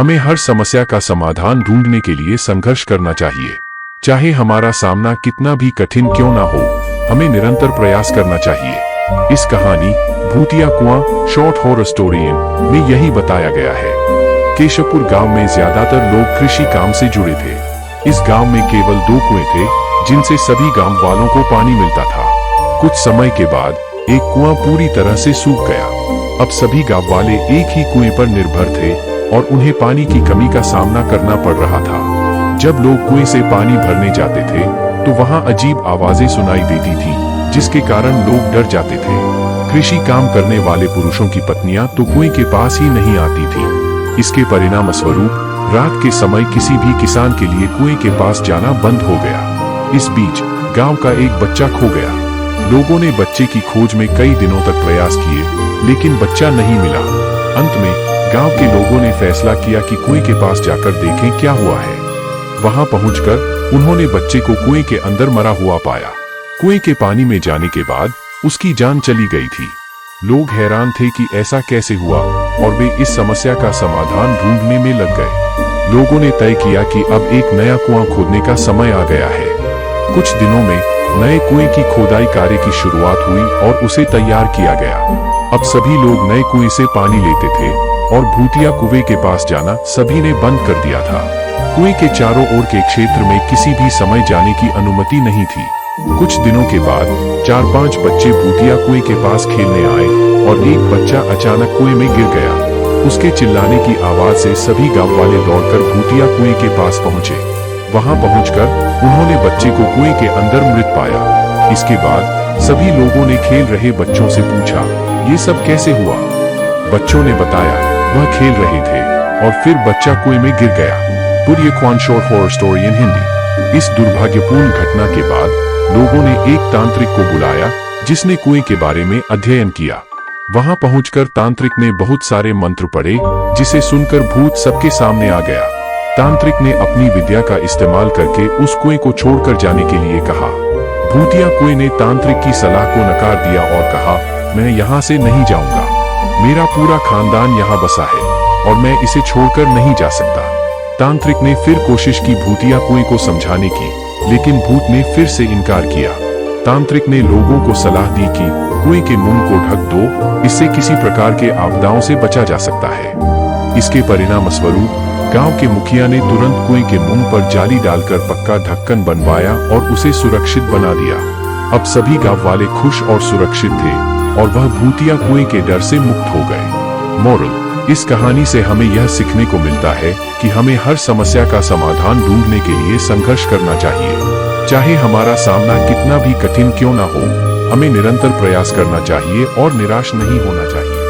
हमें हर समस्या का समाधान ढूंढने के लिए संघर्ष करना चाहिए। चाहे हमारा सामना कितना भी कठिन क्यों ना हो, हमें निरंतर प्रयास करना चाहिए। इस कहानी भूतिया कुआं शॉर्ट हॉरर स्टोरी में यही बताया गया है। केशवपुर गांव में ज्यादातर लोग कृषि काम से जुड़े थे। इस गांव में केवल 2 कुएं थे जिनसे सभी गांव वालों को पानी मिलता था। कुछ समय के बाद एक कुआं पूरी तरह से सूख गया। अब सभी गांव वाले एक ही कुएं पर निर्भर थे और उन्हें पानी की कमी का सामना करना पड़ रहा था। जब लोग कुएं से पानी भरने जाते थे तो वहां अजीब आवाजें सुनाई देती थी, जिसके कारण लोग डर जाते थे। कृषि काम करने वाले पुरुषों की पत्नियां तो कुएं के पास ही नहीं आती थी। इसके परिणाम स्वरूप रात के समय किसी भी किसान के लिए कुएं के पास जाना बंद हो गया। इस बीच गांव का एक बच्चा खो गया। लोगों ने बच्चे की खोज में कई दिनों तक प्रयास किए, लेकिन बच्चा नहीं मिला। अंत में गांव के लोगों ने फैसला किया कि कुएं के पास जाकर देखें क्या हुआ है। वहां पहुंचकर उन्होंने बच्चे को कुएं के अंदर मरा हुआ पाया। कुएं के पानी में जाने के बाद उसकी जान चली गई थी। लोग हैरान थे कि ऐसा कैसे हुआ और वे इस समस्या का समाधान ढूंढने में लग गए। लोगों ने तय किया कि अब एक नया कुआं खोदने का समय आ गया है। कुछ दिनों में नए कुएं की खोदाई कार्य की शुरुआत हुई और उसे तैयार किया गया। अब सभी लोग नए कुएं से पानी लेते थे और भूतिया कुएं के पास जाना सभी ने बंद कर दिया था। कुएं के चारों ओर के क्षेत्र में किसी भी समय जाने की अनुमति नहीं थी। कुछ दिनों के बाद 4-5 बच्चे भूतिया कुएं के पास खेलने आए और एक बच्चा अचानक कुएं में गिर गया। उसके चिल्लाने की आवाज से सभी गांव वाले दौड़कर भूतिया कुएं के पास पहुंचे। वहां पहुंचकर उन्होंने बच्चे को कुएं के अंदर मृत पाया। इसके बाद सभी लोगों ने खेल रहे बच्चों से पूछा, ये सब कैसे हुआ? बच्चों ने बताया वह खेल रहे थे और फिर बच्चा कुएं में गिर गया। भूतिया कुआं short horror story in Hindi. इस दुर्भाग्यपूर्ण घटना के बाद लोगों ने एक तांत्रिक को बुलाया जिसने कुएं के बारे में अध्ययन किया। वहां पहुंचकर तांत्रिक ने बहुत सारे मंत्र पढ़े, जिसे सुनकर भूत सबके सामने आ गया। तांत्रिक ने अपनी विद्या का इस्तेमाल करके उस कुएं को छोड़कर जाने के लिए कहा। भूतिया कुएं ने तांत्रिक की सलाह को नकार दिया और कहा, मैं यहाँ से नहीं जाऊंगा। मेरा पूरा खानदान यहाँ बसा है और मैं इसे छोड़कर नहीं जा सकता। तांत्रिक ने फिर कोशिश की भूतिया कुएं को समझाने की, लेकिन भूत ने फिर से इनकार किया। तांत्रिक ने लोगों को सलाह दी कि कुएं के मुंह को ढक दो, इससे किसी प्रकार के आपदाओं से बचा जा सकता है। इसके परिणाम स्वरूप गांव के मुखिया ने तुरंत कुएं के मुंह पर जाली डालकर पक्का ढक्कन बनवाया और उसे सुरक्षित बना दिया। अब सभी गांव वाले खुश और सुरक्षित थे और वह भूतिया कुएं के डर से मुक्त हो गए। मोरल: इस कहानी से हमें यह सीखने को मिलता है कि हमें हर समस्या का समाधान ढूंढने के लिए संघर्ष करना चाहिए। चाहे हमारा सामना कितना भी कठिन क्यों ना हो, हमें निरंतर प्रयास करना चाहिए और निराश नहीं होना चाहिए।